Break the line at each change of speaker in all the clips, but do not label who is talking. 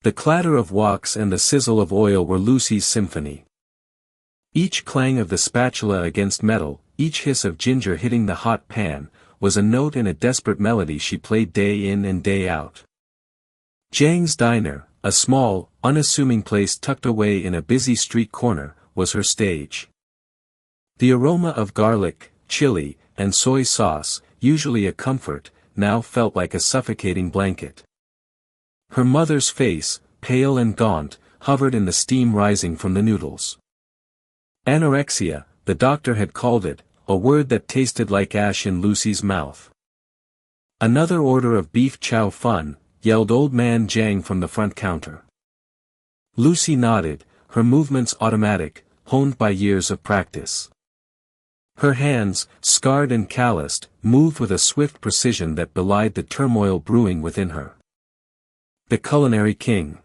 The clatter of woks and the sizzle of oil were Lucy's symphony. Each clang of the spatula against metal, each hiss of ginger hitting the hot pan, was a note in a desperate melody she played day in and day out. Zhang's Diner, a small, unassuming place tucked away in a busy street corner, was her stage. The aroma of garlic, chili, and soy sauce, usually a comfort, now felt like a suffocating blanket. Her mother's face, pale and gaunt, hovered in the steam rising from the noodles. Anorexia, the doctor had called it, a word that tasted like ash in Lucy's mouth. "Another order of beef chow fun," yelled old man Zhang from the front counter. Lucy nodded, her movements automatic, honed by years of practice. Her hands, scarred and calloused, moved with a swift precision that belied the turmoil brewing within her. The culinary king.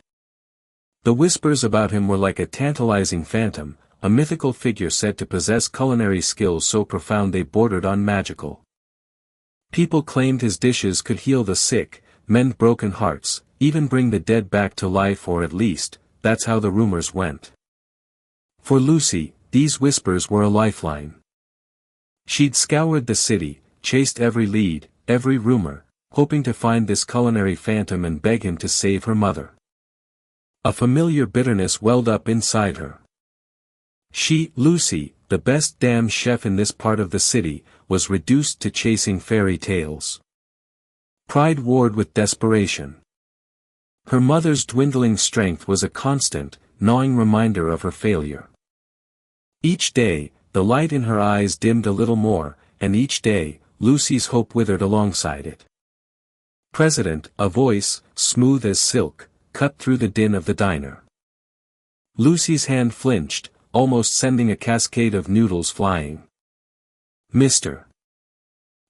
The whispers about him were like a tantalizing phantom, a mythical figure said to possess culinary skills so profound they bordered on magical. People claimed his dishes could heal the sick, mend broken hearts, even bring the dead back to life, or at least, that's how the rumors went. For Lucy, these whispers were a lifeline. She'd scoured the city, chased every lead, every rumor, hoping to find this culinary phantom and beg him to save her mother. A familiar bitterness welled up inside her. She, Lucy, the best damn chef in this part of the city, was reduced to chasing fairy tales. Pride warred with desperation. Her mother's dwindling strength was a constant, gnawing reminder of her failure. Each day, the light in her eyes dimmed a little more, and each day, Lucy's hope withered alongside it. "President," a voice, smooth as silk, cut through the din of the diner. Lucy's hand flinched, almost sending a cascade of noodles flying. Mr.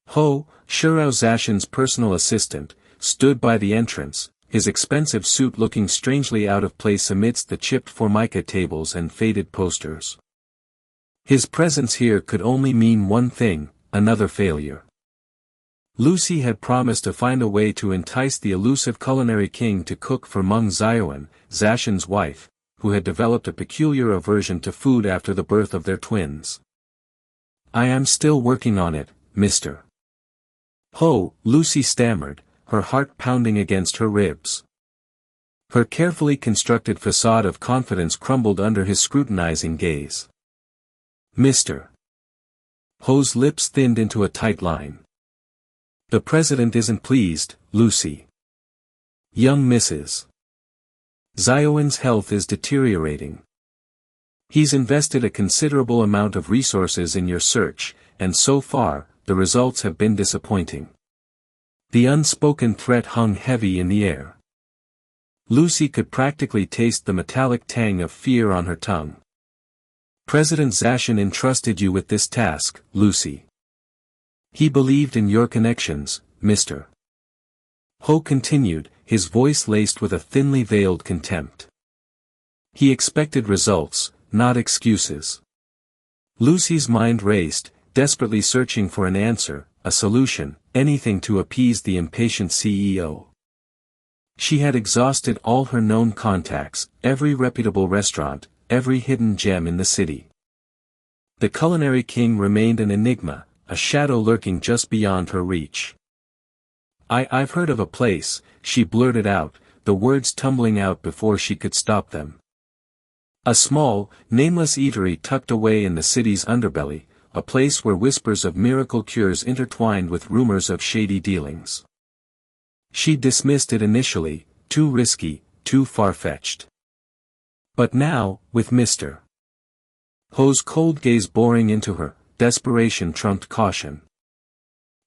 Ho, Shurao Zashin's personal assistant, stood by the entrance, his expensive suit looking strangely out of place amidst the chipped formica tables and faded posters. His presence here could only mean one thing, another failure. Lucy had promised to find a way to entice the elusive culinary king to cook for Meng Xiaoan, Zashin's wife, who had developed a peculiar aversion to food after the birth of their twins. "I am still working on it, Mr. Ho," Lucy stammered, her heart pounding against her ribs. Her carefully constructed facade of confidence crumbled under his scrutinizing gaze. "Mr. Ho's lips thinned into a tight line. "The president isn't pleased, Lucy. Young Mrs. Xiaoan's health is deteriorating. He's invested a considerable amount of resources in your search, and so far, the results have been disappointing." The unspoken threat hung heavy in the air. Lucy could practically taste the metallic tang of fear on her tongue. "President Zashin entrusted you with this task, Lucy. He believed in your connections, Mr. Ho continued, his voice laced with a thinly veiled contempt. He expected results, not excuses. Lucy's mind raced, desperately searching for an answer, a solution, anything to appease the impatient CEO. She had exhausted all her known contacts, every reputable restaurant, every hidden gem in the city. The culinary king remained an enigma, a shadow lurking just beyond her reach. I've heard of a place," she blurted out, the words tumbling out before she could stop them. "A small, nameless eatery tucked away in the city's underbelly, a place where whispers of miracle cures intertwined with rumors of shady dealings." She dismissed it initially, too risky, too far-fetched. But now, with Mr. Ho's cold gaze boring into her, desperation trumped caution.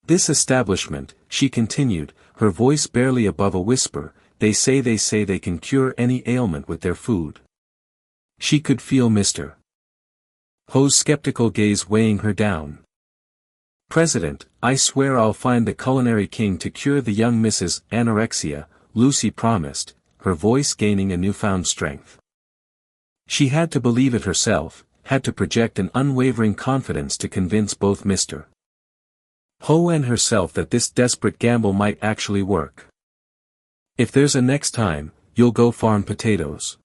"This establishment," she continued, her voice barely above a whisper, they say they can cure any ailment with their food." She could feel Mr. Ho's skeptical gaze weighing her down. "President, I swear I'll find the culinary king to cure the young Mrs. Anorexia," Lucy promised, her voice gaining a newfound strength. She had to believe it herself, had to project an unwavering confidence to convince both Mr. Ho and herself that this desperate gamble might actually work. "If there's a next time, you'll go farm potatoes.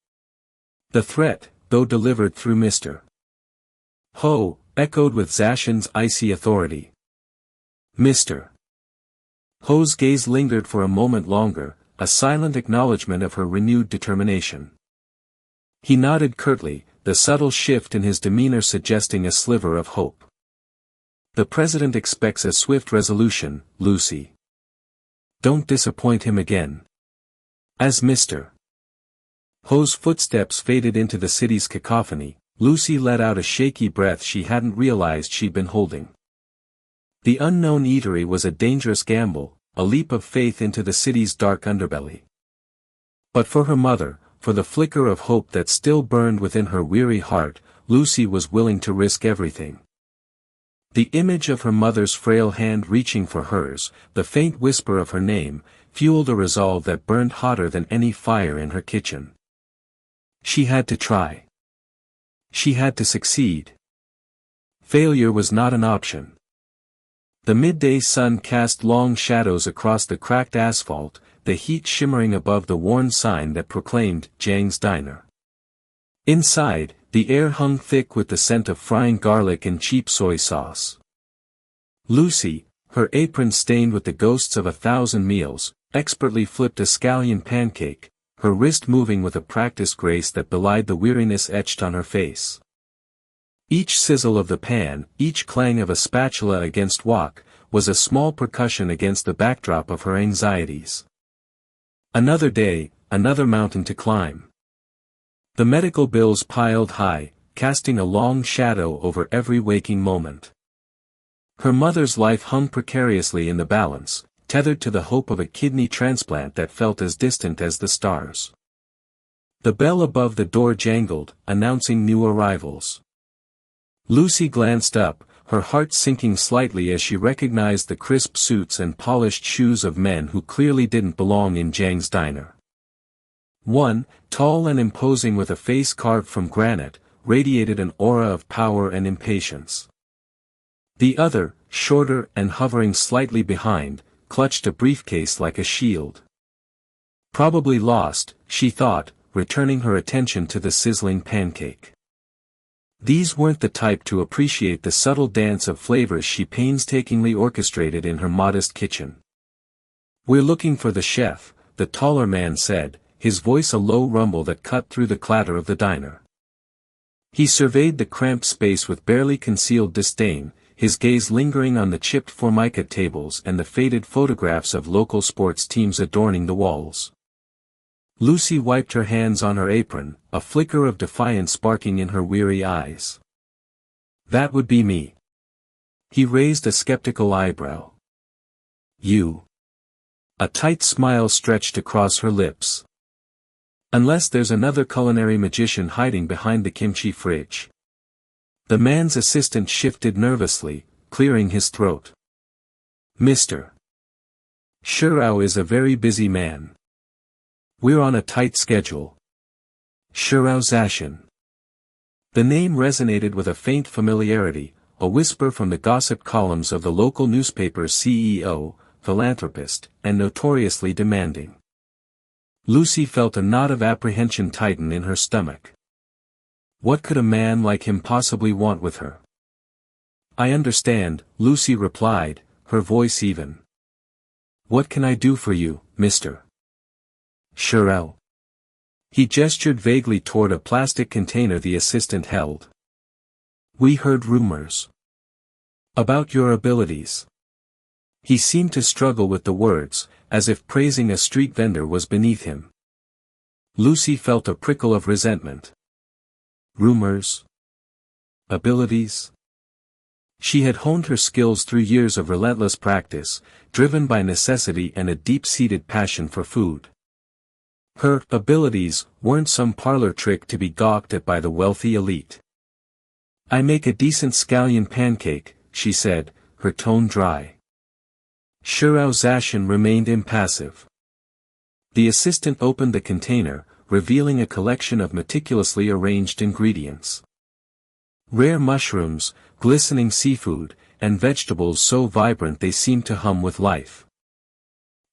The threat, though delivered through Mr. Ho, echoed with Zashin's icy authority. Mr. Ho's gaze lingered for a moment longer, a silent acknowledgement of her renewed determination. He nodded curtly, the subtle shift in his demeanor suggesting a sliver of hope. The president expects a swift resolution, Lucy. Don't disappoint him again. As Mr. Ho's footsteps faded into the city's cacophony, Lucy let out a shaky breath she hadn't realized she'd been holding. The unknown eatery was a dangerous gamble, a leap of faith into the city's dark underbelly. But for her mother, for the flicker of hope that still burned within her weary heart, Lucy was willing to risk everything. The image of her mother's frail hand reaching for hers, the faint whisper of her name, fueled a resolve that burned hotter than any fire in her kitchen. She had to try. She had to succeed. Failure was not an option. The midday sun cast long shadows across the cracked asphalt, the heat shimmering above the worn sign that proclaimed Jiang's Diner. Inside, the air hung thick with the scent of frying garlic and cheap soy sauce. Lucy, her apron stained with the ghosts of 1,000 meals, expertly flipped a scallion pancake, her wrist moving with a practiced grace that belied the weariness etched on her face. Each sizzle of the pan, each clang of a spatula against wok, was a small percussion against the backdrop of her anxieties. Another day, another mountain to climb. The medical bills piled high, casting a long shadow over every waking moment. Her mother's life hung precariously in the balance, tethered to the hope of a kidney transplant that felt as distant as the stars. The bell above the door jangled, announcing new arrivals. Lucy glanced up, her heart sinking slightly as she recognized the crisp suits and polished shoes of men who clearly didn't belong in Jiang's Diner. One, tall and imposing with a face carved from granite, radiated an aura of power and impatience. The other, shorter and hovering slightly behind, clutched a briefcase like a shield. Probably lost, she thought, returning her attention to the sizzling pancake. These weren't the type to appreciate the subtle dance of flavors she painstakingly orchestrated in her modest kitchen. "We're looking for the chef," the taller man said, his voice a low rumble that cut through the clatter of the diner. He surveyed the cramped space with barely concealed disdain, his gaze lingering on the chipped formica tables and the faded photographs of local sports teams adorning the walls. Lucy wiped her hands on her apron, a flicker of defiance sparking in her weary eyes. "That would be me." He raised a skeptical eyebrow. "You?" A tight smile stretched across her lips. "Unless there's another culinary magician hiding behind the kimchi fridge." The man's assistant shifted nervously, clearing his throat. "Mr. Shirao is a very busy man. We're on a tight schedule." Shirao Zashin. The name resonated with a faint familiarity, a whisper from the gossip columns of the local newspaper's CEO, philanthropist, and notoriously demanding. Lucy felt a knot of apprehension tighten in her stomach. What could a man like him possibly want with her? "I understand," Lucy replied, her voice even. "What can I do for you, Mr. Shirao?" He gestured vaguely toward a plastic container the assistant held. "We heard rumors about your abilities." He seemed to struggle with the words, as if praising a street vendor was beneath him. Lucy felt a prickle of resentment. Rumors? Abilities? She had honed her skills through years of relentless practice, driven by necessity and a deep-seated passion for food. Her abilities weren't some parlor trick to be gawked at by the wealthy elite. "I make a decent scallion pancake," she said, her tone dry. Shirao Zashin remained impassive. The assistant opened the container, revealing a collection of meticulously arranged ingredients. Rare mushrooms, glistening seafood, and vegetables so vibrant they seemed to hum with life.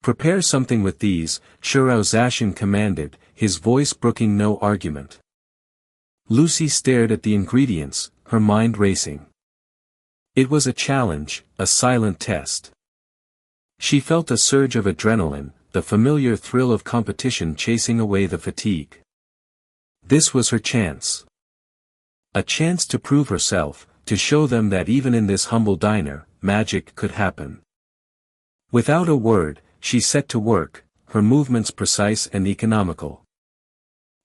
"Prepare something with these," Shirao Zashin commanded, his voice brooking no argument. Lucy stared at the ingredients, her mind racing. It was a challenge, a silent test. She felt a surge of adrenaline, the familiar thrill of competition chasing away the fatigue. This was her chance. A chance to prove herself, to show them that even in this humble diner, magic could happen. Without a word, she set to work, her movements precise and economical.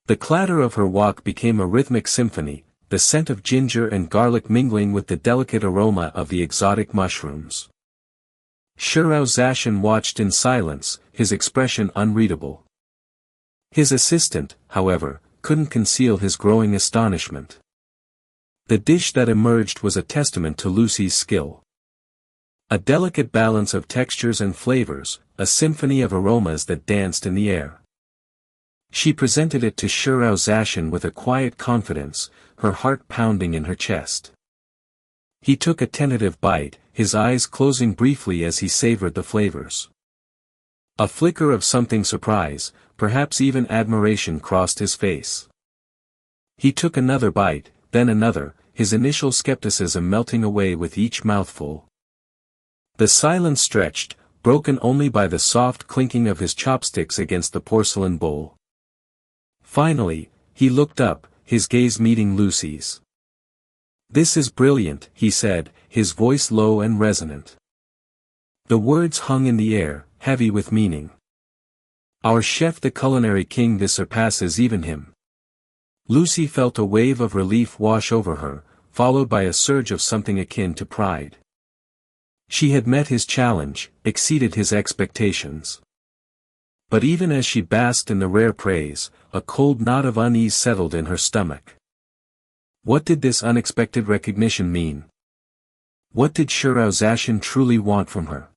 The clatter of her walk became a rhythmic symphony, the scent of ginger and garlic mingling with the delicate aroma of the exotic mushrooms. Shirao watched in silence, his expression unreadable. His assistant, however, couldn't conceal his growing astonishment. The dish that emerged was a testament to Lucy's skill. A delicate balance of textures and flavors, a symphony of aromas that danced in the air. She presented it to Shirao with a quiet confidence, her heart pounding in her chest. He took a tentative bite, his eyes closing briefly as he savored the flavors. A flicker of something surprise, perhaps even admiration crossed his face. He took another bite, then another, his initial skepticism melting away with each mouthful. The silence stretched, broken only by the soft clinking of his chopsticks against the porcelain bowl. Finally, he looked up, his gaze meeting Lucy's. "This is brilliant," he said, his voice low and resonant. The words hung in the air, heavy with meaning. "Our chef, the culinary king, this surpasses even him." Lucy felt a wave of relief wash over her, followed by a surge of something akin to pride. She had met his challenge, exceeded his expectations. But even as she basked in the rare praise, a cold knot of unease settled in her stomach. What did this unexpected recognition mean? What did Shirao truly want from her?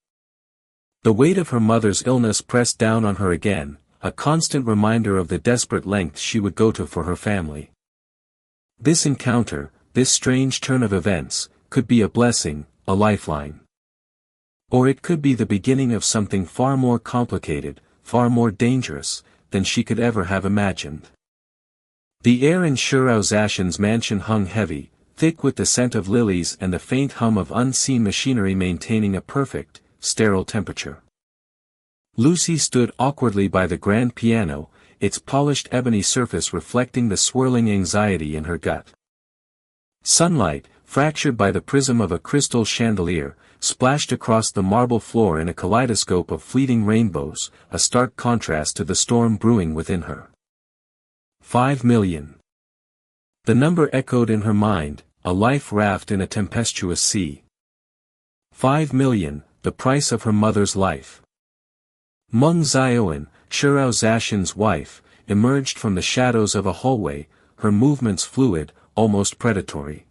The weight of her mother's illness pressed down on her again, a constant reminder of the desperate lengths she would go to for her family. This encounter, this strange turn of events, could be a blessing, a lifeline. Or it could be the beginning of something far more complicated, far more dangerous, than she could ever have imagined. The air in Shirao mansion hung heavy, thick with the scent of lilies and the faint hum of unseen machinery maintaining a perfect, sterile temperature. Lucy stood awkwardly by the grand piano, its polished ebony surface reflecting the swirling anxiety in her gut. Sunlight, fractured by the prism of a crystal chandelier, splashed across the marble floor in a kaleidoscope of fleeting rainbows, a stark contrast to the storm brewing within her. 5 million. The number echoed in her mind, a life raft in a tempestuous sea. 5 million, the price of her mother's life. Meng Xiaoan, Shirao wife, emerged from the shadows of a hallway, her movements fluid, almost predatory.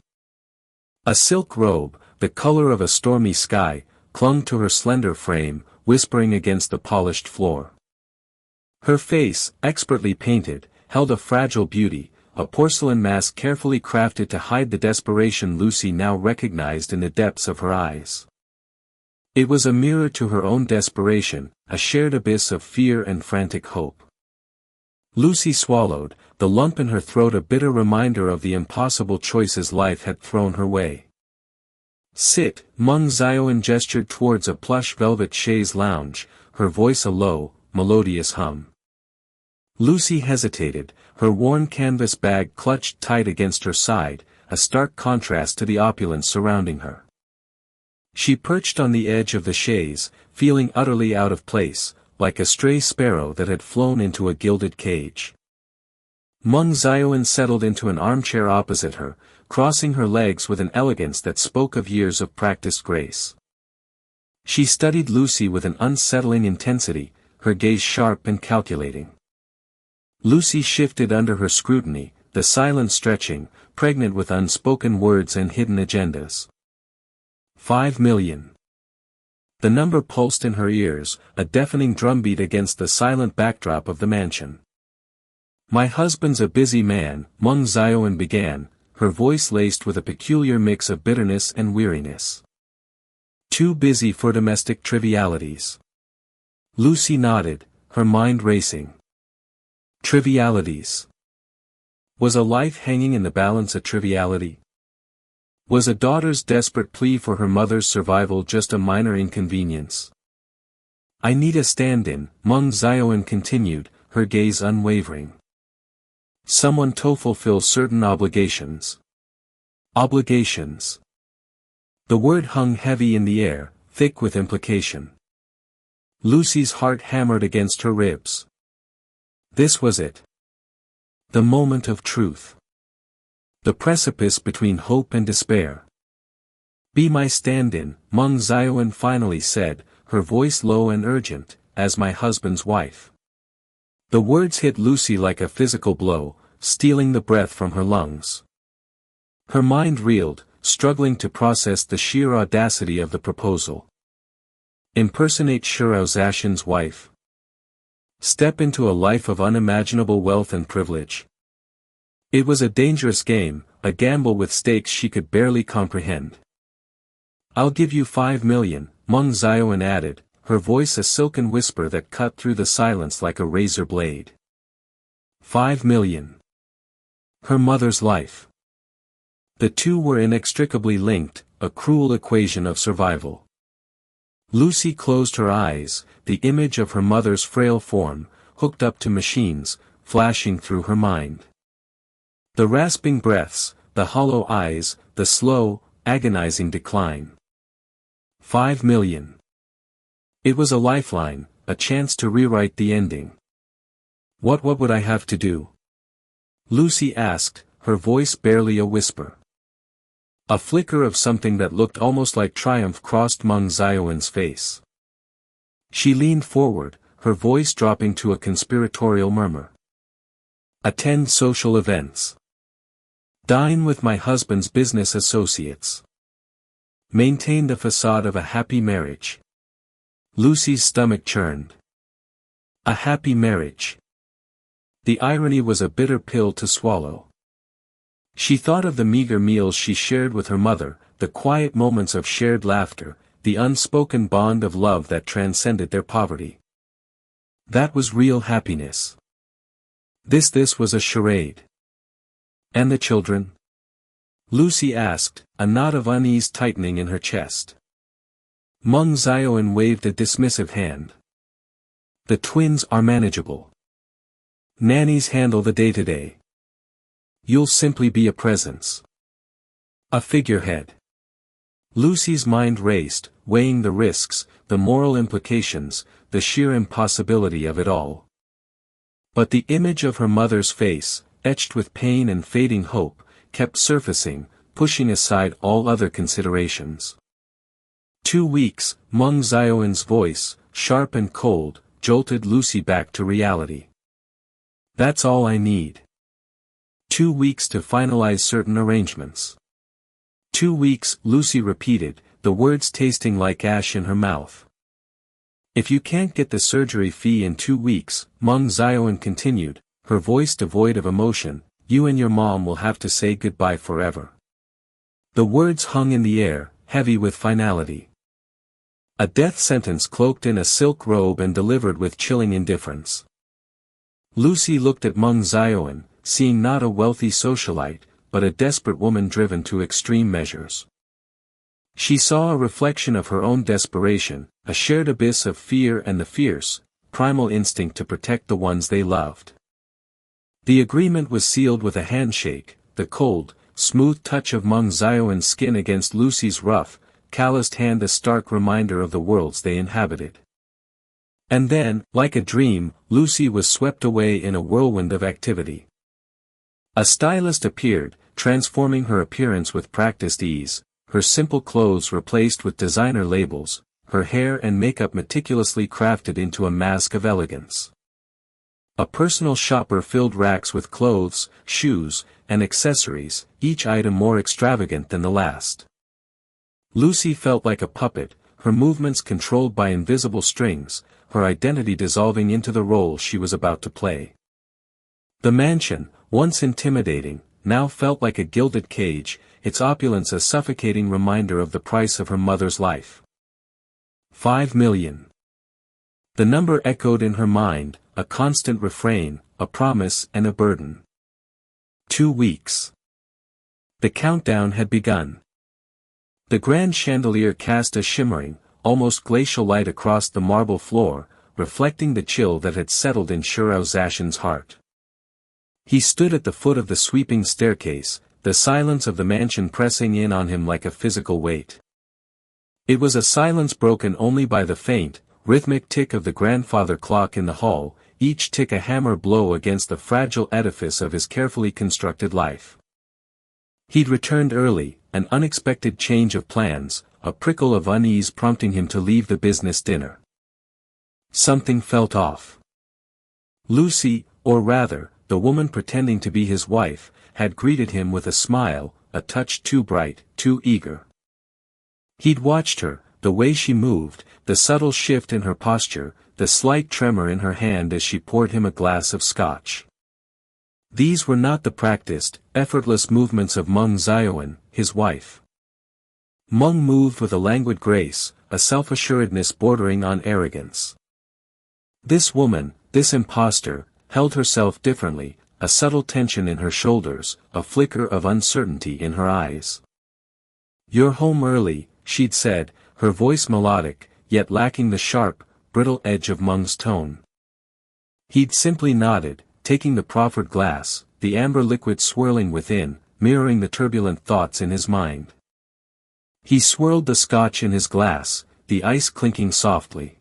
A silk robe, the color of a stormy sky, clung to her slender frame, whispering against the polished floor. Her face, expertly painted, held a fragile beauty, a porcelain mask carefully crafted to hide the desperation Lucy now recognized in the depths of her eyes. It was a mirror to her own desperation, a shared abyss of fear and frantic hope. Lucy swallowed, the lump in her throat a bitter reminder of the impossible choices life had thrown her way. "Sit," Meng Xiaoan gestured towards a plush velvet chaise lounge, her voice a low, melodious hum. Lucy hesitated, her worn canvas bag clutched tight against her side, a stark contrast to the opulence surrounding her. She perched on the edge of the chaise, feeling utterly out of place, like a stray sparrow that had flown into a gilded cage. Meng Xiaoan settled into an armchair opposite her, crossing her legs with an elegance that spoke of years of practiced grace. She studied Lucy with an unsettling intensity, her gaze sharp and calculating. Lucy shifted under her scrutiny, the silence stretching, pregnant with unspoken words and hidden agendas. 5 million. The number pulsed in her ears, a deafening drumbeat against the silent backdrop of the mansion. "My husband's a busy man," Meng Xiaoan began, her voice laced with a peculiar mix of bitterness and weariness. "Too busy for domestic trivialities." Lucy nodded, her mind racing. Trivialities. Was a life hanging in the balance a triviality? Was a daughter's desperate plea for her mother's survival just a minor inconvenience? I need a stand-in, Meng Xiaoan continued, her gaze unwavering. Someone to fulfill certain obligations. Obligations. The word hung heavy in the air, thick with implication. Lucy's heart hammered against her ribs. This was it. The moment of truth. The precipice between hope and despair. Be my stand-in, Meng Xiaoan finally said, her voice low and urgent, as my husband's wife. The words hit Lucy like a physical blow, stealing the breath from her lungs. Her mind reeled, struggling to process the sheer audacity of the proposal. Impersonate Shurao Zashin's wife. Step into a life of unimaginable wealth and privilege. It was a dangerous game, a gamble with stakes she could barely comprehend. I'll give you 5 million, Meng Xiaoan added, her voice a silken whisper that cut through the silence like a razor blade. 5 million. Her mother's life. The two were inextricably linked, a cruel equation of survival. Lucy closed her eyes, the image of her mother's frail form, hooked up to machines, flashing through her mind. The rasping breaths, the hollow eyes, the slow, agonizing decline. 5 million. It was a lifeline, a chance to rewrite the ending. What would I have to do? Lucy asked, her voice barely a whisper. A flicker of something that looked almost like triumph crossed Meng Xiaoan's face. She leaned forward, her voice dropping to a conspiratorial murmur. Attend social events. Dine with my husband's business associates. Maintain the facade of a happy marriage. Lucy's stomach churned. A happy marriage. The irony was a bitter pill to swallow. She thought of the meager meals she shared with her mother, the quiet moments of shared laughter, the unspoken bond of love that transcended their poverty. That was real happiness. This was a charade. And the children? Lucy asked, a knot of unease tightening in her chest. Meng Xiaoan waved a dismissive hand. The twins are manageable. Nannies handle the day-to-day. You'll simply be a presence. A figurehead. Lucy's mind raced, weighing the risks, the moral implications, the sheer impossibility of it all. But the image of her mother's face, etched with pain and fading hope, kept surfacing, pushing aside all other considerations. 2 weeks, Meng Xiaoan's voice, sharp and cold, jolted Lucy back to reality. That's all I need. 2 weeks to finalize certain arrangements. 2 weeks, Lucy repeated, the words tasting like ash in her mouth. If you can't get the surgery fee in 2 weeks, Meng Xiaoan continued, her voice devoid of emotion, you and your mom will have to say goodbye forever. The words hung in the air, heavy with finality. A death sentence cloaked in a silk robe and delivered with chilling indifference. Lucy looked at Meng Xiaoan, seeing not a wealthy socialite, but a desperate woman driven to extreme measures. She saw a reflection of her own desperation, a shared abyss of fear and the fierce, primal instinct to protect the ones they loved. The agreement was sealed with a handshake, the cold, smooth touch of Meng Xiaoan's skin against Lucy's rough, calloused hand a stark reminder of the worlds they inhabited. And then, like a dream, Lucy was swept away in a whirlwind of activity. A stylist appeared, transforming her appearance with practiced ease, her simple clothes replaced with designer labels, her hair and makeup meticulously crafted into a mask of elegance. A personal shopper filled racks with clothes, shoes, and accessories, each item more extravagant than the last. Lucy felt like a puppet, her movements controlled by invisible strings, her identity dissolving into the role she was about to play. The mansion, once intimidating, now felt like a gilded cage, its opulence a suffocating reminder of the price of her mother's life. 5 million. The number echoed in her mind, a constant refrain, a promise and a burden. 2 weeks. The countdown had begun. The grand chandelier cast a shimmering, almost glacial light across the marble floor, reflecting the chill that had settled in Shiraozashin's heart. He stood at the foot of the sweeping staircase, the silence of the mansion pressing in on him like a physical weight. It was a silence broken only by the faint, rhythmic tick of the grandfather clock in the hall, each tick a hammer blow against the fragile edifice of his carefully constructed life. He'd returned early, an unexpected change of plans, a prickle of unease prompting him to leave the business dinner. Something felt off. Lucy, or rather, the woman pretending to be his wife, had greeted him with a smile, a touch too bright, too eager. He'd watched her, the way she moved, the subtle shift in her posture, the slight tremor in her hand as she poured him a glass of scotch. These were not the practiced, effortless movements of Meng Xiaowen, his wife. Meng moved with a languid grace, a self-assuredness bordering on arrogance. This woman, this impostor, held herself differently, a subtle tension in her shoulders, a flicker of uncertainty in her eyes. "You're home early," she'd said, her voice melodic, yet lacking the sharp, brittle edge of Meng's tone. He'd simply nodded, taking the proffered glass, the amber liquid swirling within, mirroring the turbulent thoughts in his mind. He swirled the scotch in his glass, the ice clinking softly.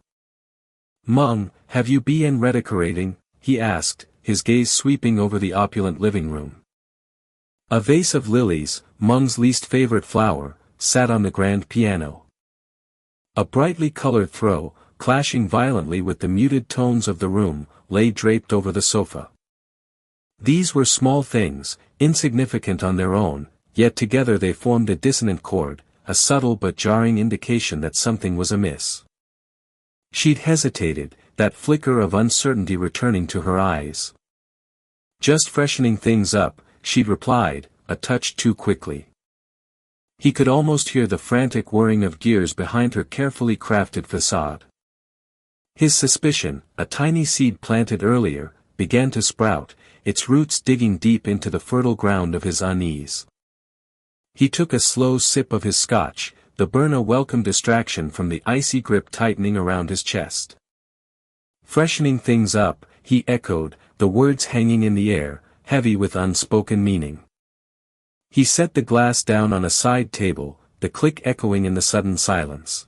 "Meng, have you been redecorating?" he asked, his gaze sweeping over the opulent living room. A vase of lilies, Meng's least favorite flower, sat on the grand piano. A brightly colored throw, clashing violently with the muted tones of the room, lay draped over the sofa. These were small things, insignificant on their own, yet together they formed a dissonant chord, a subtle but jarring indication that something was amiss. She'd hesitated, that flicker of uncertainty returning to her eyes. "Just freshening things up," she'd replied, a touch too quickly. He could almost hear the frantic whirring of gears behind her carefully crafted facade. His suspicion, a tiny seed planted earlier, began to sprout, its roots digging deep into the fertile ground of his unease. He took a slow sip of his scotch, the burn a welcome distraction from the icy grip tightening around his chest. "Freshening things up," he echoed, the words hanging in the air, heavy with unspoken meaning. He set the glass down on a side table, the click echoing in the sudden silence.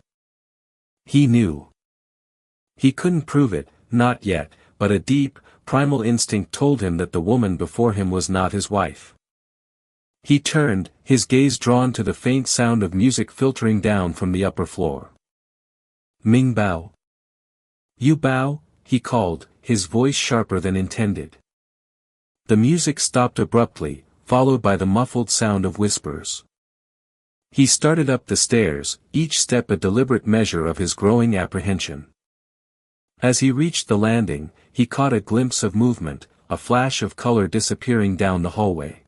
He knew. He couldn't prove it, not yet, but a deep, primal instinct told him that the woman before him was not his wife. He turned, his gaze drawn to the faint sound of music filtering down from the upper floor. "Ming Bao." "You Bao?" he called, his voice sharper than intended. The music stopped abruptly, followed by the muffled sound of whispers. He started up the stairs, each step a deliberate measure of his growing apprehension. As he reached the landing, he caught a glimpse of movement, a flash of color disappearing down the hallway.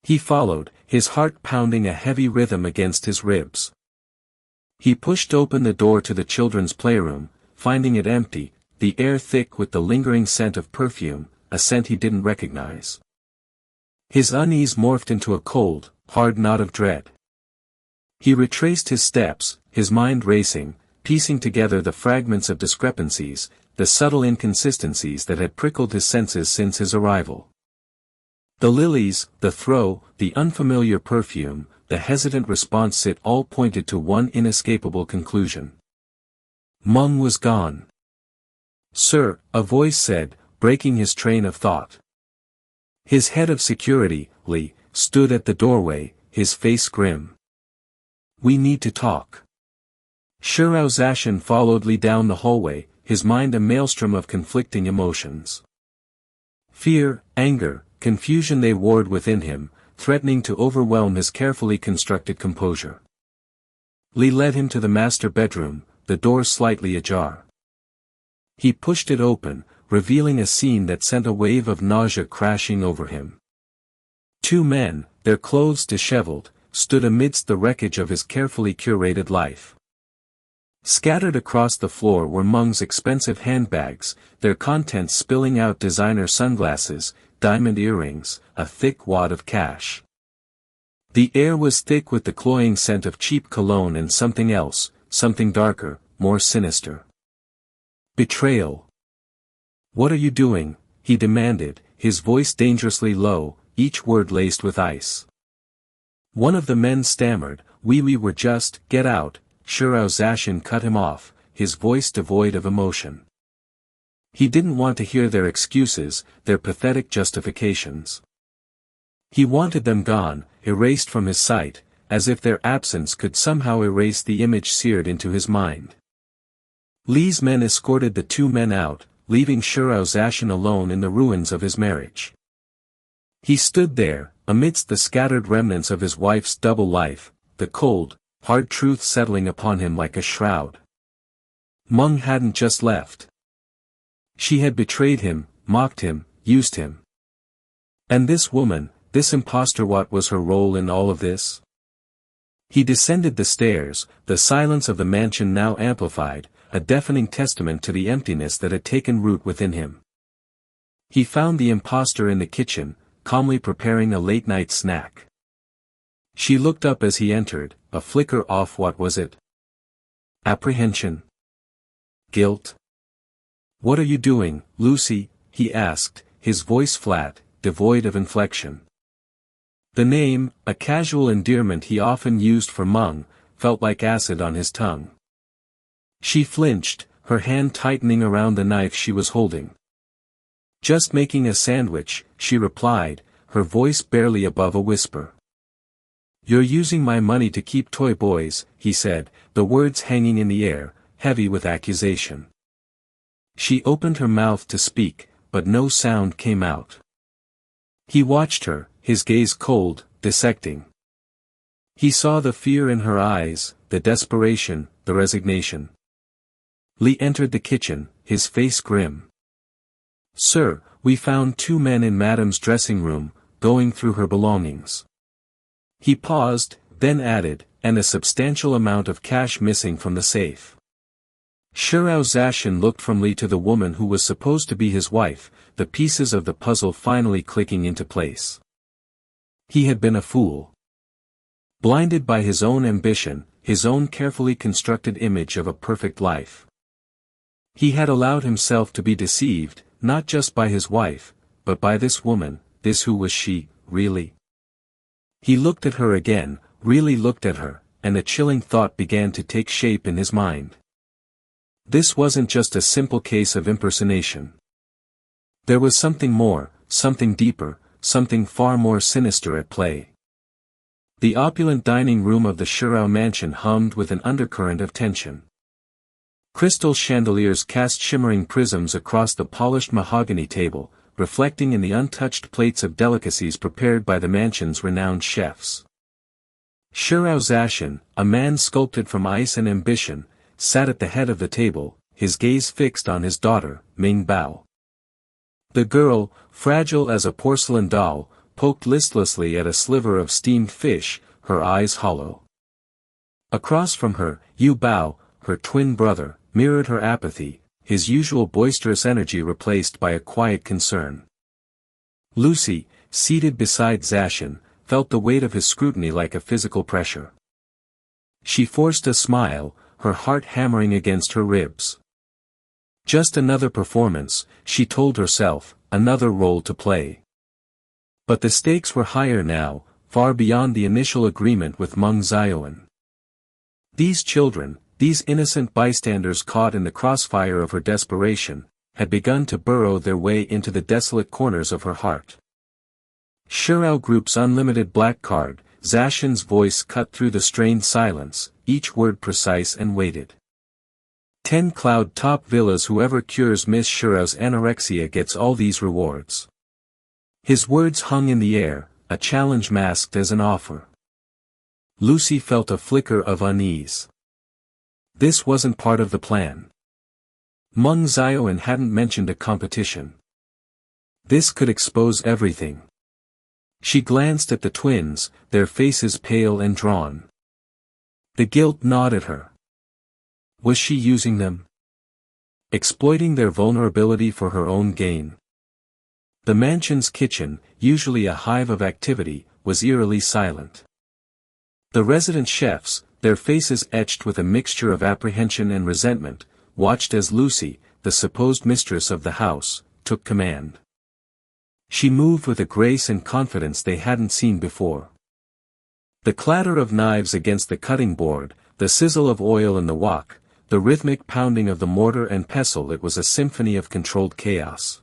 He followed, his heart pounding a heavy rhythm against his ribs. He pushed open the door to the children's playroom, finding it empty, the air thick with the lingering scent of perfume, a scent he didn't recognize. His unease morphed into a cold, hard knot of dread. He retraced his steps, his mind racing, piecing together the fragments of discrepancies, the subtle inconsistencies that had prickled his senses since his arrival. The lilies, the throw, the unfamiliar perfume, the hesitant response, it all pointed to one inescapable conclusion. Meng was gone. "Sir," a voice said, breaking his train of thought. His head of security, Li, stood at the doorway, his face grim. "We need to talk." Shiraozashin followed Li down the hallway, his mind a maelstrom of conflicting emotions. Fear, anger, confusion they warred within him, threatening to overwhelm his carefully constructed composure. Li led him to the master bedroom, the door slightly ajar. He pushed it open, revealing a scene that sent a wave of nausea crashing over him. Two men, their clothes disheveled, stood amidst the wreckage of his carefully curated life. Scattered across the floor were Meng's expensive handbags, their contents spilling out designer sunglasses, diamond earrings, a thick wad of cash. The air was thick with the cloying scent of cheap cologne and something else, something darker, more sinister. Betrayal. "What are you doing?" he demanded, his voice dangerously low, each word laced with ice. One of the men stammered, We were just, get out." Shirao Zashin cut him off, his voice devoid of emotion. He didn't want to hear their excuses, their pathetic justifications. He wanted them gone, erased from his sight, as if their absence could somehow erase the image seared into his mind. Li's men escorted the two men out, leaving Shirao Zashin alone in the ruins of his marriage. He stood there, amidst the scattered remnants of his wife's double life, the cold, hard truth settling upon him like a shroud. Meng hadn't just left. She had betrayed him, mocked him, used him. And this woman, this impostor, what was her role in all of this? He descended the stairs, the silence of the mansion now amplified, a deafening testament to the emptiness that had taken root within him. He found the impostor in the kitchen, calmly preparing a late-night snack. She looked up as he entered, a flicker off. What was it? Apprehension? Guilt? "What are you doing, Lucy?" he asked, his voice flat, devoid of inflection. The name, a casual endearment he often used for Meng, felt like acid on his tongue. She flinched, her hand tightening around the knife she was holding. "Just making a sandwich," she replied, her voice barely above a whisper. "You're using my money to keep toy boys," he said, the words hanging in the air, heavy with accusation. She opened her mouth to speak, but no sound came out. He watched her, his gaze cold, dissecting. He saw the fear in her eyes, the desperation, the resignation. Li entered the kitchen, his face grim. "Sir, we found two men in Madame's dressing room, going through her belongings." He paused, then added, "and a substantial amount of cash missing from the safe." Shirao Zashin looked from Li to the woman who was supposed to be his wife, the pieces of the puzzle finally clicking into place. He had been a fool. Blinded by his own ambition, his own carefully constructed image of a perfect life. He had allowed himself to be deceived, not just by his wife, but by this woman. This who was she, really? He looked at her again, really looked at her, and a chilling thought began to take shape in his mind. This wasn't just a simple case of impersonation. There was something more, something deeper, something far more sinister at play. The opulent dining room of the Shirao mansion hummed with an undercurrent of tension. Crystal chandeliers cast shimmering prisms across the polished mahogany table, reflecting in the untouched plates of delicacies prepared by the mansion's renowned chefs. Shirao Zashin, a man sculpted from ice and ambition, sat at the head of the table, his gaze fixed on his daughter, Ming Bao. The girl, fragile as a porcelain doll, poked listlessly at a sliver of steamed fish, her eyes hollow. Across from her, Yu Bao, her twin brother, mirrored her apathy, his usual boisterous energy replaced by a quiet concern. Lucy, seated beside Zashin, felt the weight of his scrutiny like a physical pressure. She forced a smile, her heart hammering against her ribs. Just another performance, she told herself, another role to play. But the stakes were higher now, far beyond the initial agreement with Meng Zioan. These children, these innocent bystanders caught in the crossfire of her desperation, had begun to burrow their way into the desolate corners of her heart. Shirao Group's unlimited black card, Zashin's voice cut through the strained silence, each word precise and weighted. 10 cloud top villas. Whoever cures Miss Shirao's anorexia gets all these rewards. His words hung in the air, a challenge masked as an offer. Lucy felt a flicker of unease. This wasn't part of the plan. Meng Zioan hadn't mentioned a competition. This could expose everything. She glanced at the twins, their faces pale and drawn. The guilt gnawed at her. Was she using them? Exploiting their vulnerability for her own gain? The mansion's kitchen, usually a hive of activity, was eerily silent. The resident chefs, their faces etched with a mixture of apprehension and resentment, watched as Lucy, the supposed mistress of the house, took command. She moved with a grace and confidence they hadn't seen before. The clatter of knives against the cutting board, the sizzle of oil in the wok, the rhythmic pounding of the mortar and pestle, it was a symphony of controlled chaos.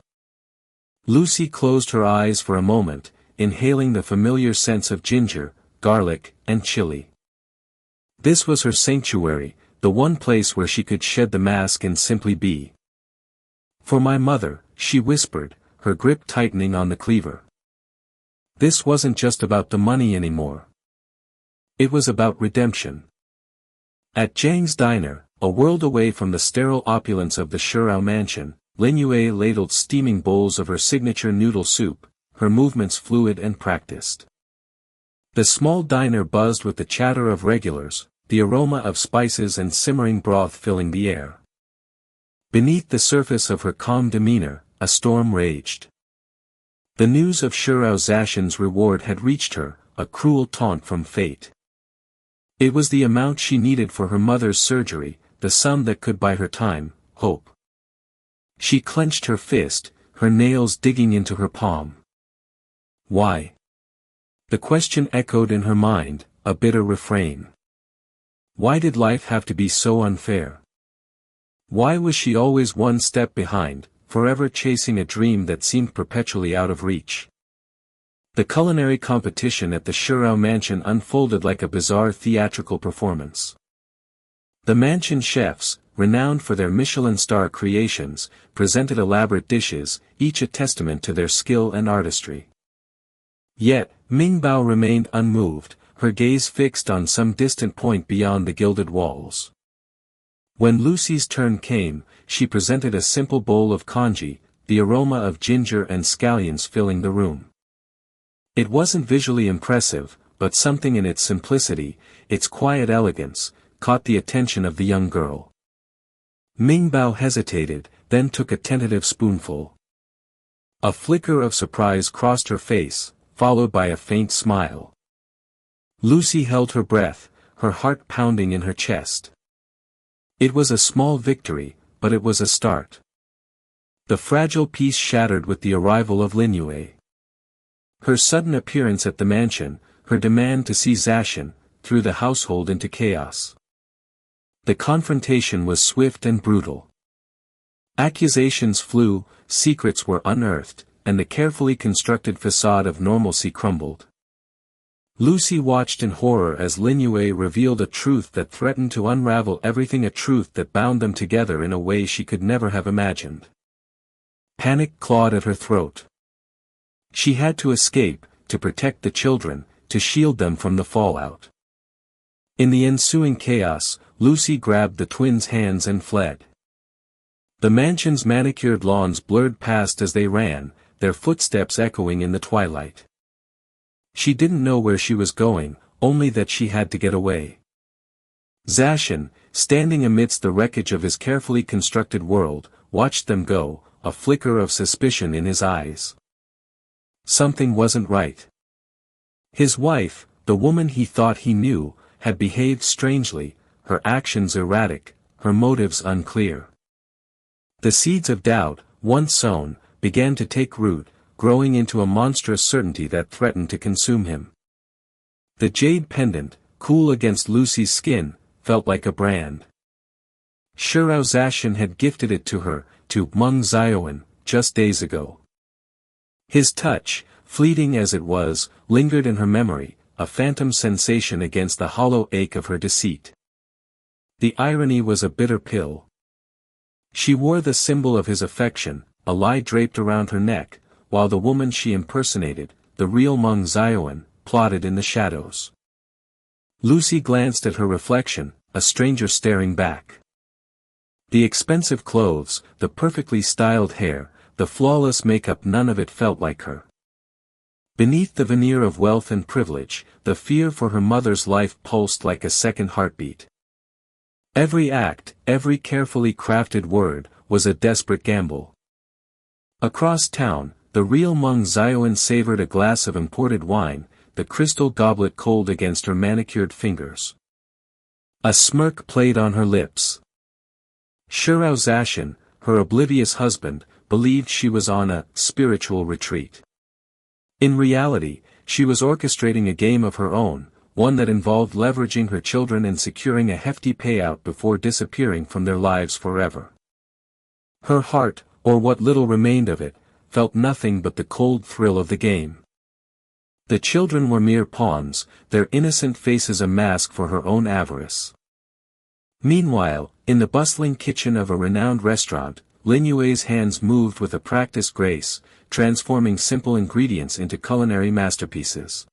Lucy closed her eyes for a moment, inhaling the familiar scents of ginger, garlic, and chili. This was her sanctuary, the one place where she could shed the mask and simply be. "For my mother," she whispered, her grip tightening on the cleaver. This wasn't just about the money anymore. It was about redemption. At Zhang's diner, a world away from the sterile opulence of the Shirao mansion, Lin Yue ladled steaming bowls of her signature noodle soup, her movements fluid and practiced. The small diner buzzed with the chatter of regulars, the aroma of spices and simmering broth filling the air. Beneath the surface of her calm demeanor, a storm raged. The news of Shirao Zashin's reward had reached her, a cruel taunt from fate. It was the amount she needed for her mother's surgery, the sum that could buy her time, hope. She clenched her fist, her nails digging into her palm. Why? The question echoed in her mind, a bitter refrain. Why did life have to be so unfair? Why was she always one step behind, forever chasing a dream that seemed perpetually out of reach? The culinary competition at the Shirao mansion unfolded like a bizarre theatrical performance. The mansion chefs, renowned for their Michelin star creations, presented elaborate dishes, each a testament to their skill and artistry. Yet, Mingbao remained unmoved, her gaze fixed on some distant point beyond the gilded walls. When Lucy's turn came, she presented a simple bowl of congee, the aroma of ginger and scallions filling the room. It wasn't visually impressive, but something in its simplicity, its quiet elegance, caught the attention of the young girl. Mingbao hesitated, then took a tentative spoonful. A flicker of surprise crossed her face, followed by a faint smile. Lucy held her breath, her heart pounding in her chest. It was a small victory, but it was a start. The fragile peace shattered with the arrival of Lin Yue. Her sudden appearance at the mansion, her demand to see Zashin, threw the household into chaos. The confrontation was swift and brutal. Accusations flew, secrets were unearthed, and the carefully constructed facade of normalcy crumbled. Lucy watched in horror as Lin Yue revealed a truth that threatened to unravel everything, a truth that bound them together in a way she could never have imagined. Panic clawed at her throat. She had to escape, to protect the children, to shield them from the fallout. In the ensuing chaos, Lucy grabbed the twins' hands and fled. The mansion's manicured lawns blurred past as they ran, their footsteps echoing in the twilight. She didn't know where she was going, only that she had to get away. Zashin, standing amidst the wreckage of his carefully constructed world, watched them go, a flicker of suspicion in his eyes. Something wasn't right. His wife, the woman he thought he knew, had behaved strangely, her actions erratic, her motives unclear. The seeds of doubt, once sown, began to take root, growing into a monstrous certainty that threatened to consume him. The jade pendant, cool against Lucy's skin, felt like a brand. Shirao Zashin had gifted it to her, to Meng Xiaowen, just days ago. His touch, fleeting as it was, lingered in her memory, a phantom sensation against the hollow ache of her deceit. The irony was a bitter pill. She wore the symbol of his affection, a lie draped around her neck, while the woman she impersonated, the real Meng Xiaowen, plotted in the shadows. Lucy glanced at her reflection, a stranger staring back. The expensive clothes, the perfectly styled hair, the flawless makeup, none of it felt like her. Beneath the veneer of wealth and privilege, the fear for her mother's life pulsed like a second heartbeat. Every act, every carefully crafted word, was a desperate gamble. Across town, the real Meng Xiaoan savored a glass of imported wine, the crystal goblet cold against her manicured fingers. A smirk played on her lips. Shirao Zashin, her oblivious husband, believed she was on a spiritual retreat. In reality, she was orchestrating a game of her own, one that involved leveraging her children and securing a hefty payout before disappearing from their lives forever. Her heart, or what little remained of it, felt nothing but the cold thrill of the game. The children were mere pawns, their innocent faces a mask for her own avarice. Meanwhile, in the bustling kitchen of a renowned restaurant, Lin Yue's hands moved with a practiced grace, transforming simple ingredients into culinary masterpieces.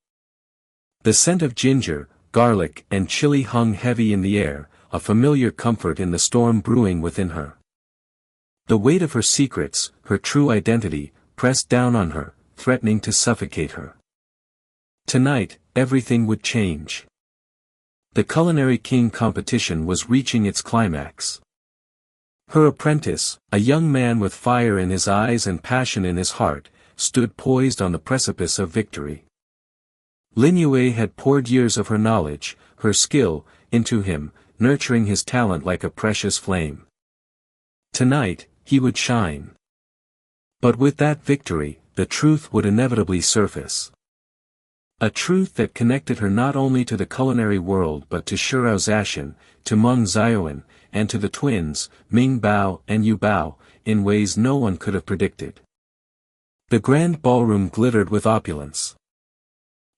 The scent of ginger, garlic, and chili hung heavy in the air, a familiar comfort in the storm brewing within her. The weight of her secrets, her true identity, pressed down on her, threatening to suffocate her. Tonight, everything would change. The Culinary King competition was reaching its climax. Her apprentice, a young man with fire in his eyes and passion in his heart, stood poised on the precipice of victory. Lin Yue had poured years of her knowledge, her skill, into him, nurturing his talent like a precious flame. Tonight, he would shine. But with that victory, the truth would inevitably surface. A truth that connected her not only to the culinary world but to Shirao Zashin, to Meng Xiaoan, and to the twins, Ming Bao and Yu Bao, in ways no one could have predicted. The grand ballroom glittered with opulence.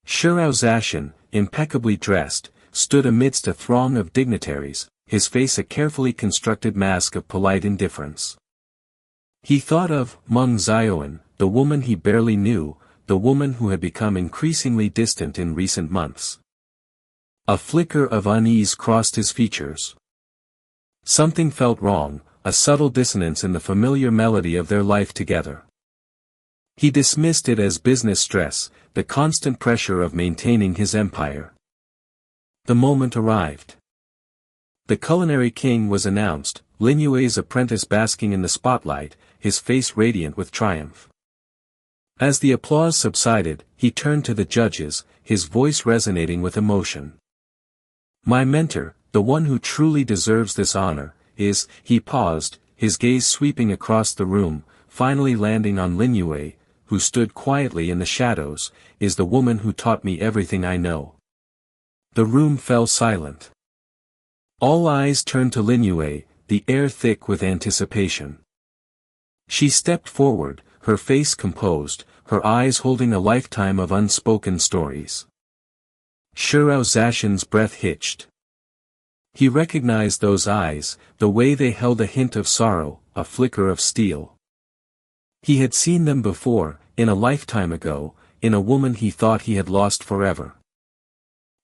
Shirao Zashin, impeccably dressed, stood amidst a throng of dignitaries, his face a carefully constructed mask of polite indifference. He thought of Meng Xiaoan, the woman he barely knew, the woman who had become increasingly distant in recent months. A flicker of unease crossed his features. Something felt wrong, a subtle dissonance in the familiar melody of their life together. He dismissed it as business stress, the constant pressure of maintaining his empire. The moment arrived. The Culinary King was announced, Lin Yue's apprentice basking in the spotlight, his face radiant with triumph. As the applause subsided, he turned to the judges, his voice resonating with emotion. My mentor, the one who truly deserves this honor, is, he paused, his gaze sweeping across the room, finally landing on Lin Yue, who stood quietly in the shadows, is the woman who taught me everything I know. The room fell silent. All eyes turned to Lin Yue, the air thick with anticipation. She stepped forward, her face composed, her eyes holding a lifetime of unspoken stories. Shirao Zashin's breath hitched. He recognized those eyes, the way they held a hint of sorrow, a flicker of steel. He had seen them before, in a lifetime ago, in a woman he thought he had lost forever.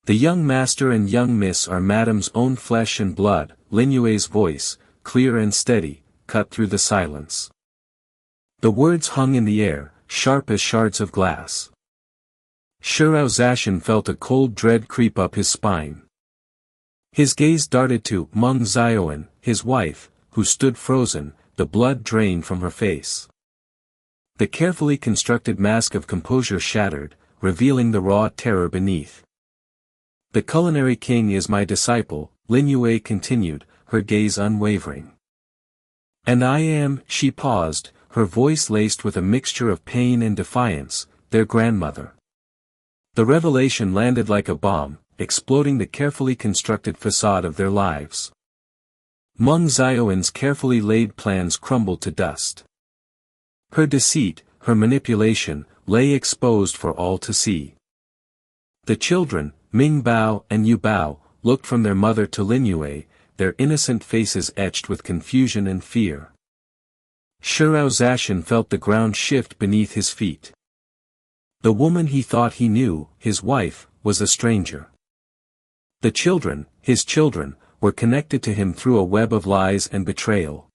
The young master and young miss are Madame's own flesh and blood, Lin Yue's voice, clear and steady, cut through the silence. The words hung in the air, sharp as shards of glass. Shirao Zashin felt a cold dread creep up his spine. His gaze darted to Meng Xiaoan, his wife, who stood frozen, the blood drained from her face. The carefully constructed mask of composure shattered, revealing the raw terror beneath. The Culinary King is my disciple, Lin Yue continued, her gaze unwavering. And I am, she paused, her voice laced with a mixture of pain and defiance, their grandmother. The revelation landed like a bomb, exploding the carefully constructed facade of their lives. Meng Xiaoan's carefully laid plans crumbled to dust. Her deceit, her manipulation, lay exposed for all to see. The children, Ming Bao and Yu Bao, looked from their mother to Lin Yue, their innocent faces etched with confusion and fear. Shirao Zashin felt the ground shift beneath his feet. The woman he thought he knew, his wife, was a stranger. The children, his children, were connected to him through a web of lies and betrayal.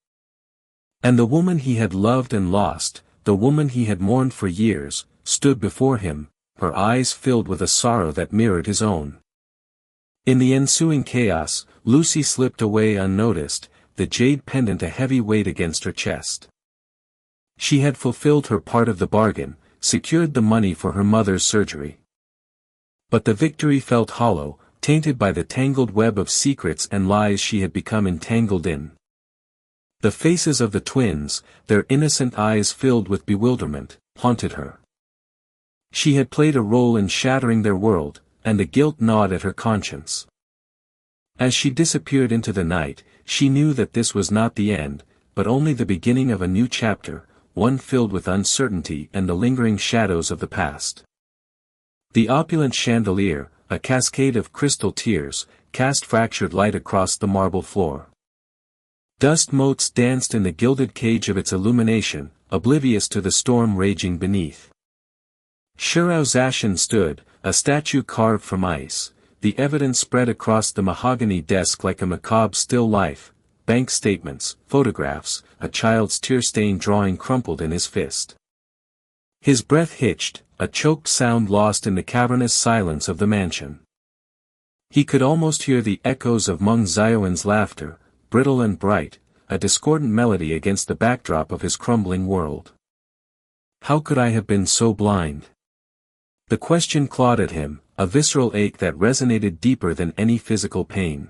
And the woman he had loved and lost, the woman he had mourned for years, stood before him, her eyes filled with a sorrow that mirrored his own. In the ensuing chaos, Lucy slipped away unnoticed, the jade pendant a heavy weight against her chest. She had fulfilled her part of the bargain, secured the money for her mother's surgery. But the victory felt hollow, tainted by the tangled web of secrets and lies she had become entangled in. The faces of the twins, their innocent eyes filled with bewilderment, haunted her. She had played a role in shattering their world, and the guilt gnawed at her conscience. As she disappeared into the night, she knew that this was not the end, but only the beginning of a new chapter, one filled with uncertainty and the lingering shadows of the past. The opulent chandelier, a cascade of crystal tears, cast fractured light across the marble floor. Dust motes danced in the gilded cage of its illumination, oblivious to the storm raging beneath. Shirao Zashin stood, a statue carved from ice, the evidence spread across the mahogany desk like a macabre still life, bank statements, photographs, a child's tear-stained drawing crumpled in his fist. His breath hitched, a choked sound lost in the cavernous silence of the mansion. He could almost hear the echoes of Meng Xiaowen's laughter, brittle and bright, a discordant melody against the backdrop of his crumbling world. How could I have been so blind? The question clawed at him, a visceral ache that resonated deeper than any physical pain.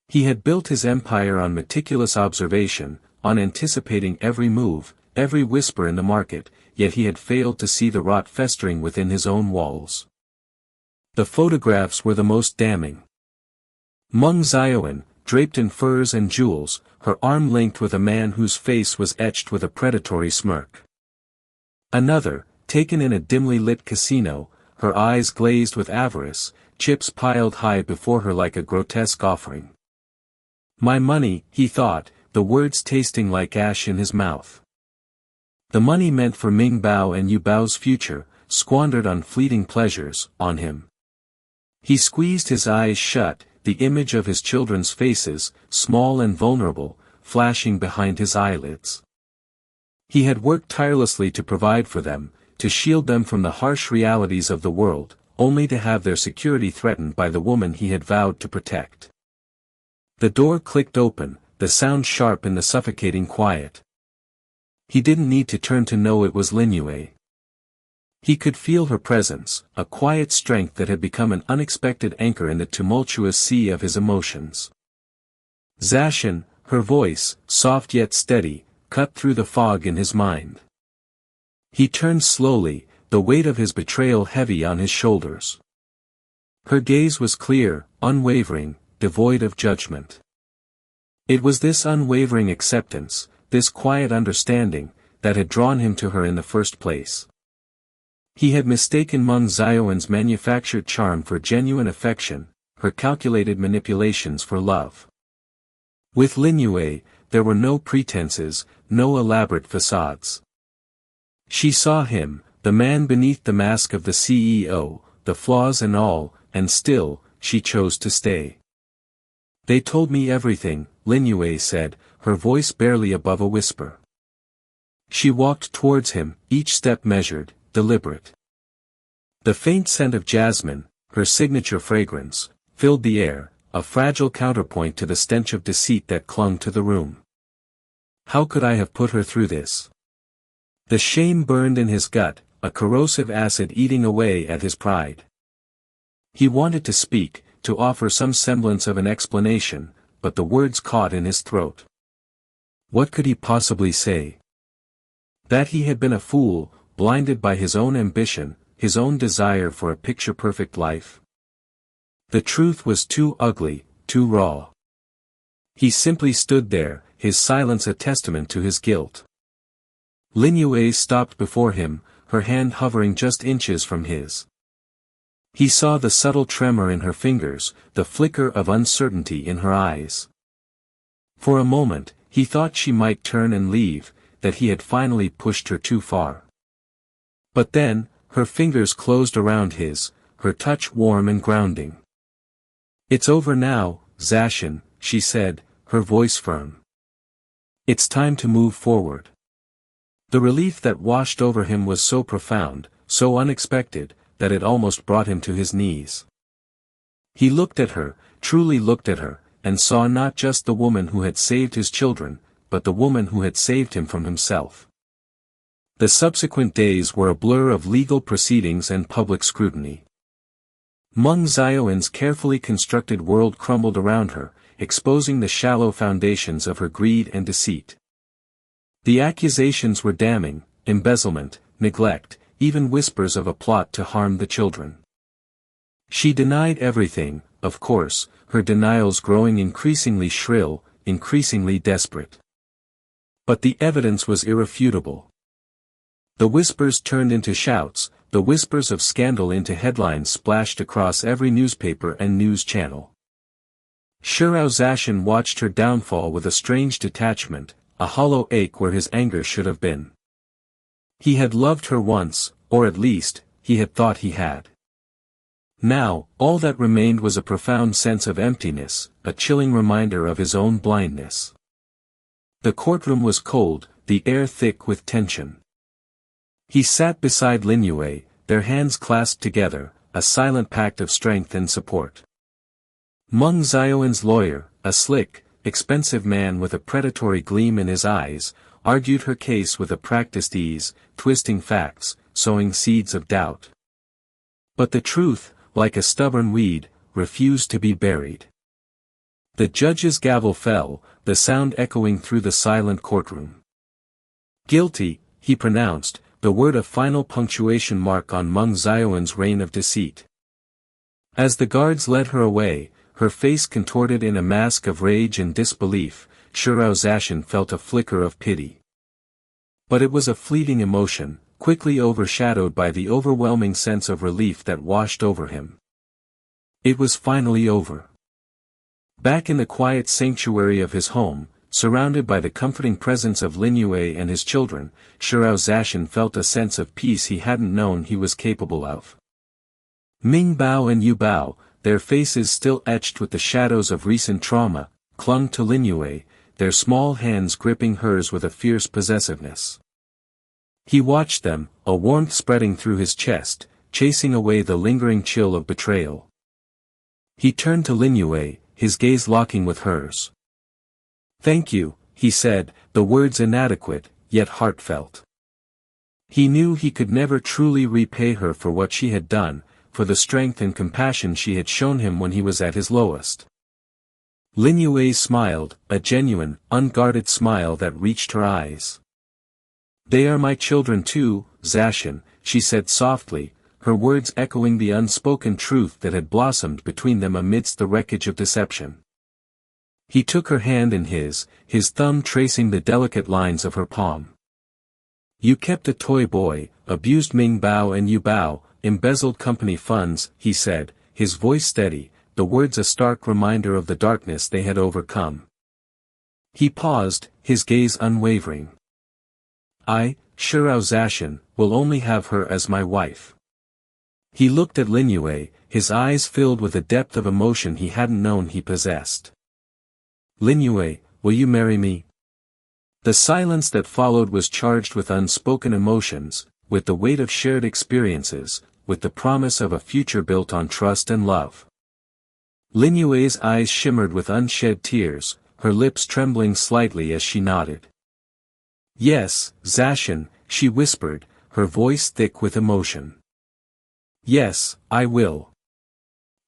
He had built his empire on meticulous observation, on anticipating every move, every whisper in the market, yet he had failed to see the rot festering within his own walls. The photographs were the most damning. Meng Xiaowen, draped in furs and jewels, her arm linked with a man whose face was etched with a predatory smirk. Another, taken in a dimly lit casino, her eyes glazed with avarice, chips piled high before her like a grotesque offering. My money, he thought, the words tasting like ash in his mouth. The money meant for Ming Bao and Yu Bao's future, squandered on fleeting pleasures, on him. He squeezed his eyes shut, the image of his children's faces, small and vulnerable, flashing behind his eyelids. He had worked tirelessly to provide for them, to shield them from the harsh realities of the world, only to have their security threatened by the woman he had vowed to protect. The door clicked open, the sound sharp in the suffocating quiet. He didn't need to turn to know it was Lin Yue. He could feel her presence, a quiet strength that had become an unexpected anchor in the tumultuous sea of his emotions. Zashin, her voice, soft yet steady, cut through the fog in his mind. He turned slowly, the weight of his betrayal heavy on his shoulders. Her gaze was clear, unwavering, devoid of judgment. It was this unwavering acceptance, this quiet understanding, that had drawn him to her in the first place. He had mistaken Meng Xiaowen's manufactured charm for genuine affection, her calculated manipulations for love. With Lin Yue, there were no pretenses, no elaborate facades. She saw him, the man beneath the mask of the CEO, the flaws and all, and still, she chose to stay. They told me everything, Lin Yue said, her voice barely above a whisper. She walked towards him, each step measured, deliberate. The faint scent of jasmine, her signature fragrance, filled the air, a fragile counterpoint to the stench of deceit that clung to the room. How could I have put her through this? The shame burned in his gut, a corrosive acid eating away at his pride. He wanted to speak, to offer some semblance of an explanation, but the words caught in his throat. What could he possibly say? That he had been a fool, blinded by his own ambition, his own desire for a picture-perfect life? The truth was too ugly, too raw. He simply stood there, his silence a testament to his guilt. Lin Yue stopped before him, her hand hovering just inches from his. He saw the subtle tremor in her fingers, the flicker of uncertainty in her eyes. For a moment, he thought she might turn and leave, that he had finally pushed her too far. But then, her fingers closed around his, her touch warm and grounding. It's over now, Zashin, she said, her voice firm. It's time to move forward. The relief that washed over him was so profound, so unexpected, that it almost brought him to his knees. He looked at her, truly looked at her, and saw not just the woman who had saved his children, but the woman who had saved him from himself. The subsequent days were a blur of legal proceedings and public scrutiny. Meng Xiaoyin's carefully constructed world crumbled around her, exposing the shallow foundations of her greed and deceit. The accusations were damning: embezzlement, neglect, even whispers of a plot to harm the children. She denied everything, of course, her denials growing increasingly shrill, increasingly desperate. But the evidence was irrefutable. The whispers turned into shouts, the whispers of scandal into headlines splashed across every newspaper and news channel. Shirao Zashin watched her downfall with a strange detachment, a hollow ache where his anger should have been. He had loved her once, or at least, he had thought he had. Now, all that remained was a profound sense of emptiness, a chilling reminder of his own blindness. The courtroom was cold, the air thick with tension. He sat beside Lin Yue, their hands clasped together, a silent pact of strength and support. Meng Xiaoyin's lawyer, a slick, expensive man with a predatory gleam in his eyes, argued her case with a practiced ease, twisting facts, sowing seeds of doubt. But the truth, like a stubborn weed, refused to be buried. The judge's gavel fell, the sound echoing through the silent courtroom. Guilty, he pronounced, the word a final punctuation mark on Meng Xiaoyin's reign of deceit. As the guards led her away, her face contorted in a mask of rage and disbelief, Shirao Zashin felt a flicker of pity. But it was a fleeting emotion, quickly overshadowed by the overwhelming sense of relief that washed over him. It was finally over. Back in the quiet sanctuary of his home, surrounded by the comforting presence of Lin Yue and his children, Shirao Zashin felt a sense of peace he hadn't known he was capable of. Ming Bao and Yu Bao, their faces still etched with the shadows of recent trauma, clung to Lin Yue, their small hands gripping hers with a fierce possessiveness. He watched them, a warmth spreading through his chest, chasing away the lingering chill of betrayal. He turned to Lin Yue, his gaze locking with hers. "Thank you," he said, the words inadequate, yet heartfelt. He knew he could never truly repay her for what she had done, for the strength and compassion she had shown him when he was at his lowest. Lin Yue smiled, a genuine, unguarded smile that reached her eyes. "They are my children too, Zashin," she said softly, her words echoing the unspoken truth that had blossomed between them amidst the wreckage of deception. He took her hand in his thumb tracing the delicate lines of her palm. "You kept a toy boy, abused Ming Bao and Yu Bao, embezzled company funds," he said, his voice steady, the words a stark reminder of the darkness they had overcome. He paused, his gaze unwavering. "I, Shirao Zashin, will only have her as my wife." He looked at Lin Yue, his eyes filled with a depth of emotion he hadn't known he possessed. "Lin Yue, will you marry me?" The silence that followed was charged with unspoken emotions, with the weight of shared experiences, with the promise of a future built on trust and love. Lin Yue's eyes shimmered with unshed tears, her lips trembling slightly as she nodded. "Yes, Zashin," she whispered, her voice thick with emotion. "Yes, I will."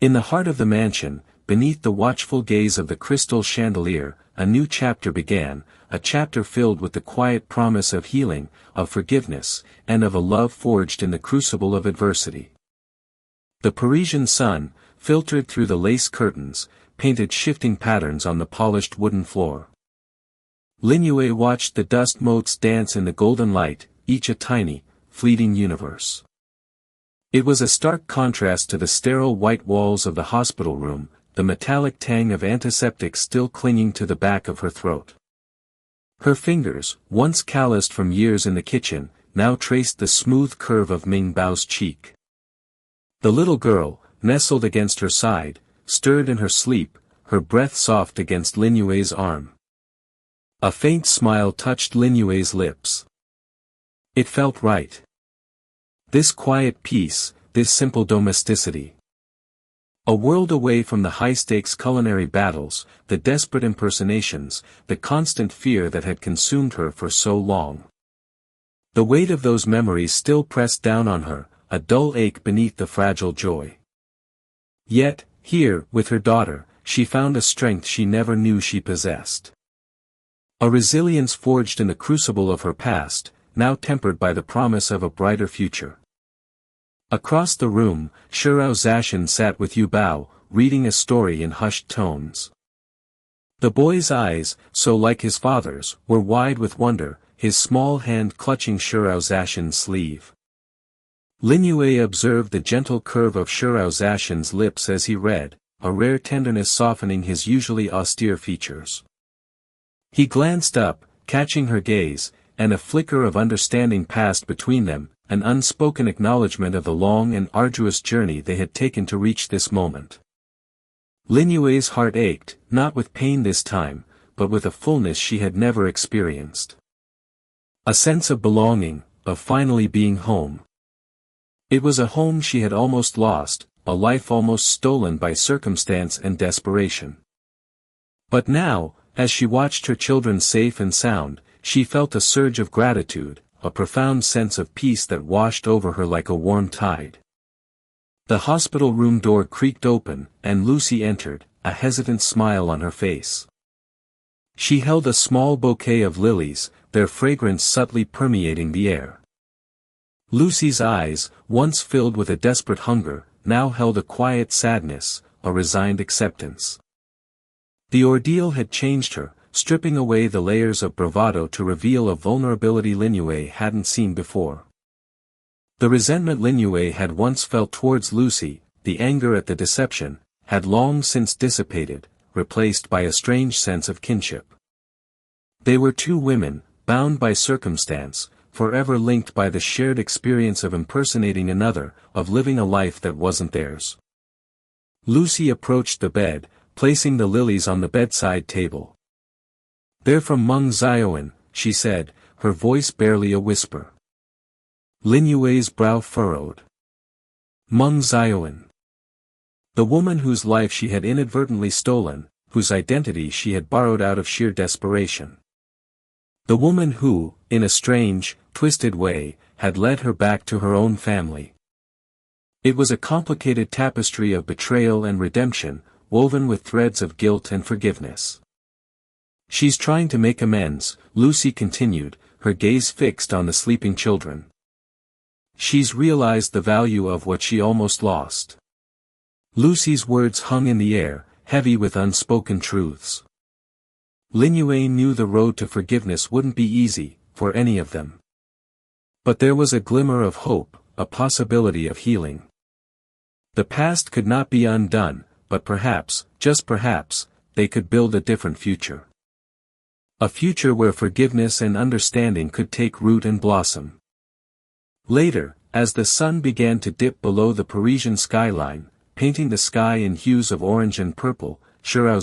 In the heart of the mansion, beneath the watchful gaze of the crystal chandelier, a new chapter began, a chapter filled with the quiet promise of healing, of forgiveness, and of a love forged in the crucible of adversity. The Parisian sun, filtered through the lace curtains, painted shifting patterns on the polished wooden floor. Lin Yue watched the dust motes dance in the golden light, each a tiny, fleeting universe. It was a stark contrast to the sterile white walls of the hospital room, the metallic tang of antiseptic still clinging to the back of her throat. Her fingers, once calloused from years in the kitchen, now traced the smooth curve of Ming Bao's cheek. The little girl, nestled against her side, stirred in her sleep, her breath soft against Lin Yue's arm. A faint smile touched Lin Yue's lips. It felt right. This quiet peace, this simple domesticity. A world away from the high-stakes culinary battles, the desperate impersonations, the constant fear that had consumed her for so long. The weight of those memories still pressed down on her, a dull ache beneath the fragile joy. Yet, here, with her daughter, she found a strength she never knew she possessed. A resilience forged in the crucible of her past, now tempered by the promise of a brighter future. Across the room, Shirao sat with Yubao, reading a story in hushed tones. The boy's eyes, so like his father's, were wide with wonder, his small hand clutching Shirao sleeve. Lin Yue observed the gentle curve of Shirao lips as he read, a rare tenderness softening his usually austere features. He glanced up, catching her gaze, and a flicker of understanding passed between them, an unspoken acknowledgement of the long and arduous journey they had taken to reach this moment. Lin Yue's heart ached, not with pain this time, but with a fullness she had never experienced. A sense of belonging, of finally being home. It was a home she had almost lost, a life almost stolen by circumstance and desperation. But now, as she watched her children safe and sound, she felt a surge of gratitude, a profound sense of peace that washed over her like a warm tide. The hospital room door creaked open, and Lucy entered, a hesitant smile on her face. She held a small bouquet of lilies, their fragrance subtly permeating the air. Lucy's eyes, once filled with a desperate hunger, now held a quiet sadness, a resigned acceptance. The ordeal had changed her, stripping away the layers of bravado to reveal a vulnerability Lin Yue hadn't seen before. The resentment Lin Yue had once felt towards Lucy, the anger at the deception, had long since dissipated, replaced by a strange sense of kinship. They were two women, bound by circumstance, forever linked by the shared experience of impersonating another, of living a life that wasn't theirs. Lucy approached the bed, placing the lilies on the bedside table. "They're from Meng Xiaoan," she said, her voice barely a whisper. Lin Yue's brow furrowed. Meng Xiaoan. The woman whose life she had inadvertently stolen, whose identity she had borrowed out of sheer desperation. The woman who, in a strange, twisted way, had led her back to her own family. It was a complicated tapestry of betrayal and redemption, woven with threads of guilt and forgiveness. "She's trying to make amends," Lucy continued, her gaze fixed on the sleeping children. "She's realized the value of what she almost lost." Lucy's words hung in the air, heavy with unspoken truths. Lin Yue knew the road to forgiveness wouldn't be easy, for any of them. But there was a glimmer of hope, a possibility of healing. The past could not be undone, but perhaps, just perhaps, they could build a different future. A future where forgiveness and understanding could take root and blossom. Later, as the sun began to dip below the Parisian skyline, painting the sky in hues of orange and purple, Shirao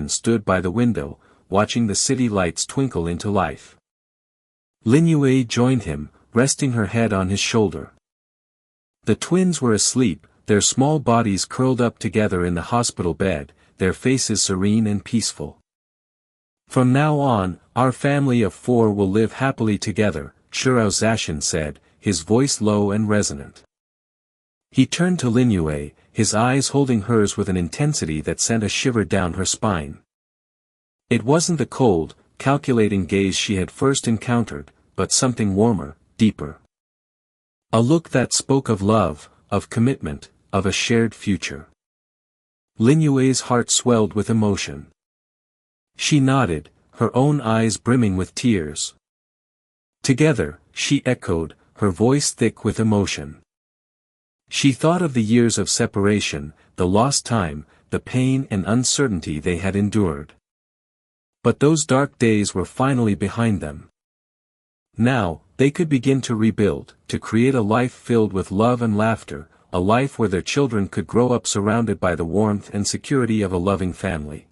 stood by the window, watching the city lights twinkle into life. Lin Yue joined him, resting her head on his shoulder. The twins were asleep, their small bodies curled up together in the hospital bed, their faces serene and peaceful. "From now on, our family of 4 will live happily together," Shirao said, his voice low and resonant. He turned to Lin Yue, his eyes holding hers with an intensity that sent a shiver down her spine. It wasn't the cold, calculating gaze she had first encountered, but something warmer, deeper. A look that spoke of love, of commitment, of a shared future. Lin Yue's heart swelled with emotion. She nodded, her own eyes brimming with tears. "Together," she echoed, her voice thick with emotion. She thought of the years of separation, the lost time, the pain and uncertainty they had endured. But those dark days were finally behind them. Now, they could begin to rebuild, to create a life filled with love and laughter, a life where their children could grow up surrounded by the warmth and security of a loving family.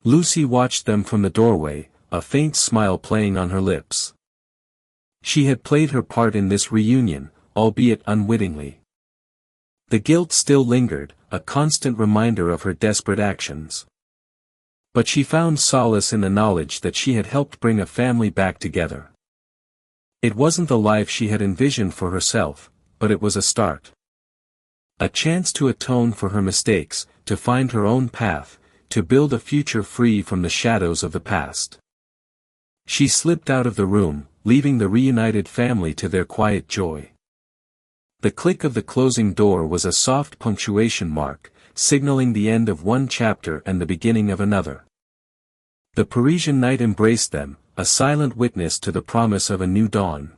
Lucy watched them from the doorway, a faint smile playing on her lips. She had played her part in this reunion, albeit unwittingly. The guilt still lingered, a constant reminder of her desperate actions. But she found solace in the knowledge that she had helped bring a family back together. It wasn't the life she had envisioned for herself, but it was a start. A chance to atone for her mistakes, to find her own path, to build a future free from the shadows of the past. She slipped out of the room, leaving the reunited family to their quiet joy. The click of the closing door was a soft punctuation mark, signaling the end of one chapter and the beginning of another. The Parisian night embraced them, a silent witness to the promise of a new dawn.